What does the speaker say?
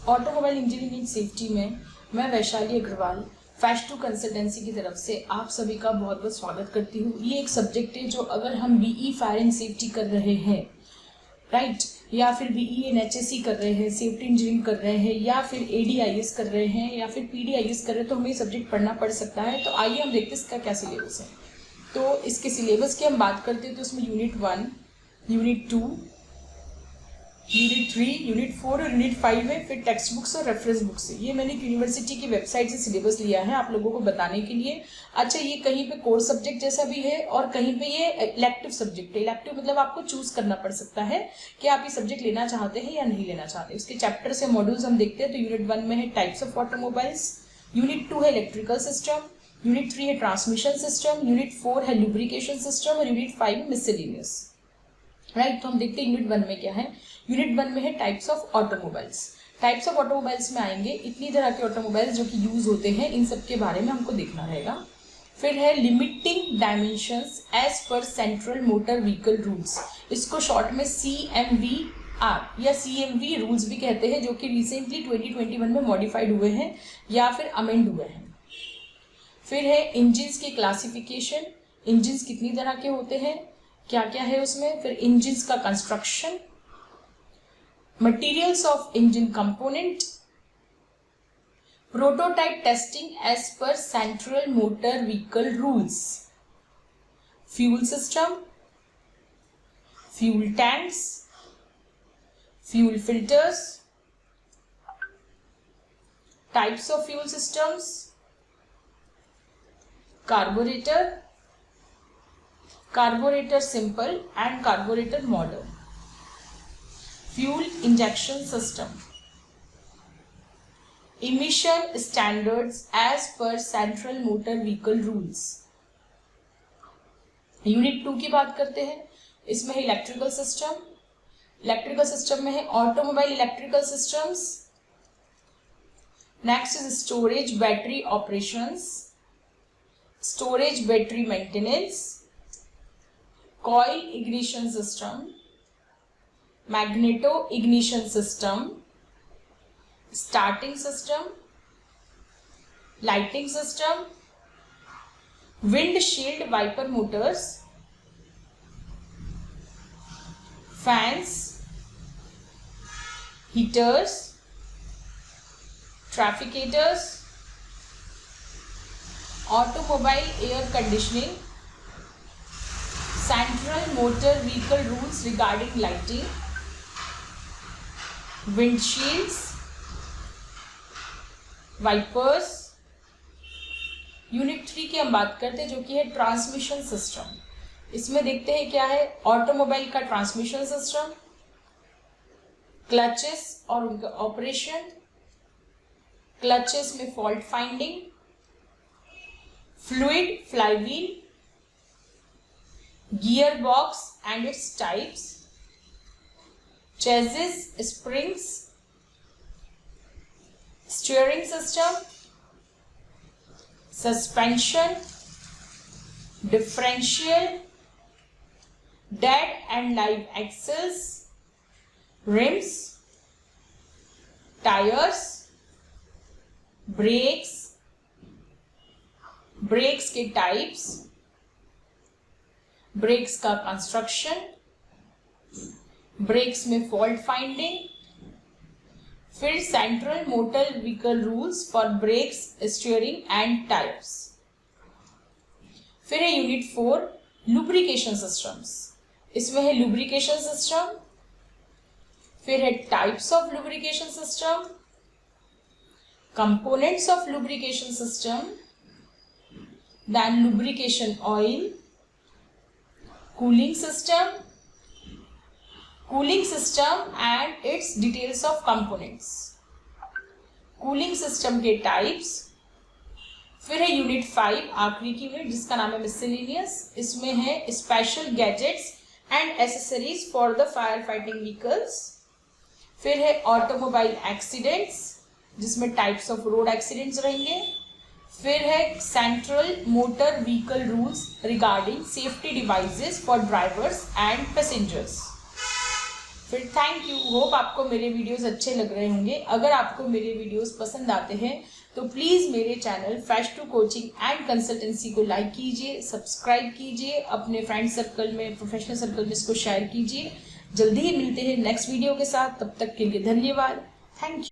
Automobile engineering and safety में मैं Vaishali Agarwal फैश to consultancy की तरफ से आप सभी का बहुत बहुत स्वागत करती हूँ। ये एक सब्जेक्ट है जो अगर हम बीई फायर एंड सेफ्टी कर रहे हैं, राइट, या फिर बीई एंड एचएससी कर रहे हैं, सेफ्टी इंजीनियरिंग कर रहे हैं, या फिर एडीआईएस कर रहे हैं, या फिर पीडीआईएस कर रहे हैं, तो हमें ये सब्जेक्ट पढ़ना पड़ सकता है। तो आइए हम देखते हैं इसका क्या सिलेबस है। तो इसके सिलेबस की हम बात करते हैं तो इसमें यूनिट 1, यूनिट 2, यूनिट 3, यूनिट 4 और यूनिट 5 है। फिर टेक्स्ट बुक्स और रेफरेंस बुक्स है। ये मैंने एक यूनिवर्सिटी की वेबसाइट से सिलेबस लिया है आप लोगों को बताने के लिए। अच्छा, ये कहीं पे कोर सब्जेक्ट जैसा भी है और कहीं पे ये इलेक्टिव सब्जेक्ट है। इलेक्टिव मतलब आपको चूज करना पड़ सकता है कि आप ये सब्जेक्ट लेना चाहते हैं या नहीं लेना चाहते। इसके चैप्टर से मॉड्यूल्स हम देखते हैं। तो यूनिट 1 में है टाइप्स ऑफ ऑटोमोबाइल्स, यूनिट 2 है इलेक्ट्रिकल सिस्टम, यूनिट 3 है ट्रांसमिशन सिस्टम, यूनिट 4 है लुब्रिकेशन सिस्टम और यूनिट 5 है मिसलेनियस। राइट, तो हम देखते हैं यूनिट 1 में क्या है। यूनिट 1 में है types of automobiles. Types of automobiles में आएंगे इतनी तरह के ऑटोमोबाइल्स जो कि यूज होते हैं, इन सब के बारे में हमको देखना रहेगा। फिर है limiting dimensions as per central motor vehicle rules. इसको शॉर्ट में CMVR या CMV रूल्स भी कहते हैं, जो कि रिसेंटली 2021 में मॉडिफाइड हुए हैं या फिर अमेंड हुए हैं। फिर है इंजिन्स की क्लासिफिकेशन। इंजिन्स कितनी तरह के होते हैं, क्या क्या है उसमें। फिर इंजिन्स का construction, materials of engine component, prototype testing as per central motor vehicle rules, fuel system, fuel tanks, fuel filters, types of fuel systems, carburettor, carburettor simple and carburettor modern, fuel injection system, emission standards as per central motor vehicle rules. Unit 2 की बात करते हैं। इसमें है electrical system. Electrical system में है automobile electrical systems. Next is storage battery operations, storage battery maintenance, coil ignition system, magneto ignition system, starting system, lighting system, windshield wiper motors, fans, heaters, trafficators, automobile air conditioning, central motor vehicle rules regarding lighting, windshields, wipers. Unit 3 की हम बात करते हैं जो कि है transmission system. इसमें देखते हैं क्या है। ऑटोमोबाइल का ट्रांसमिशन सिस्टम, क्लचेस और उनका ऑपरेशन, क्लचेस में fault finding, fluid flywheel, gearbox and its types, chassis, springs, steering system, suspension, differential, dead and live axles, rims, tires, brakes, brakes के types, ब्रेक्स का कंस्ट्रक्शन, ब्रेक्स में fault finding, फिर central motor vehicle rules for brakes, steering and tyres. फिर है unit 4 lubrication systems. इसमें है lubrication system, फिर है types of lubrication system, components of lubrication system, then lubrication oil, cooling system and its details of components, cooling system के types. फिर है unit 5 आखिरी की यूनिट जिसका नाम है मिसलेनियस। इसमें है special gadgets and accessories for the fire fighting vehicles. फिर है ऑटोमोबाइल एक्सीडेंट्स जिसमें टाइप्स ऑफ रोड एक्सीडेंट्स रहेंगे। फिर है central motor vehicle rules regarding safety devices for drivers and passengers. फिर थैंक यू। होप आपको मेरे वीडियोस अच्छे लग रहे होंगे। अगर आपको मेरे वीडियोस पसंद आते हैं तो प्लीज़ मेरे channel FAST2 coaching and consultancy को लाइक कीजिए, सब्सक्राइब कीजिए, अपने फ्रेंड सर्कल में, प्रोफेशनल सर्कल में इसको शेयर कीजिए। जल्दी ही मिलते हैं नेक्स्ट वीडियो के साथ, तब तक के लिए धन्यवाद। Thank you.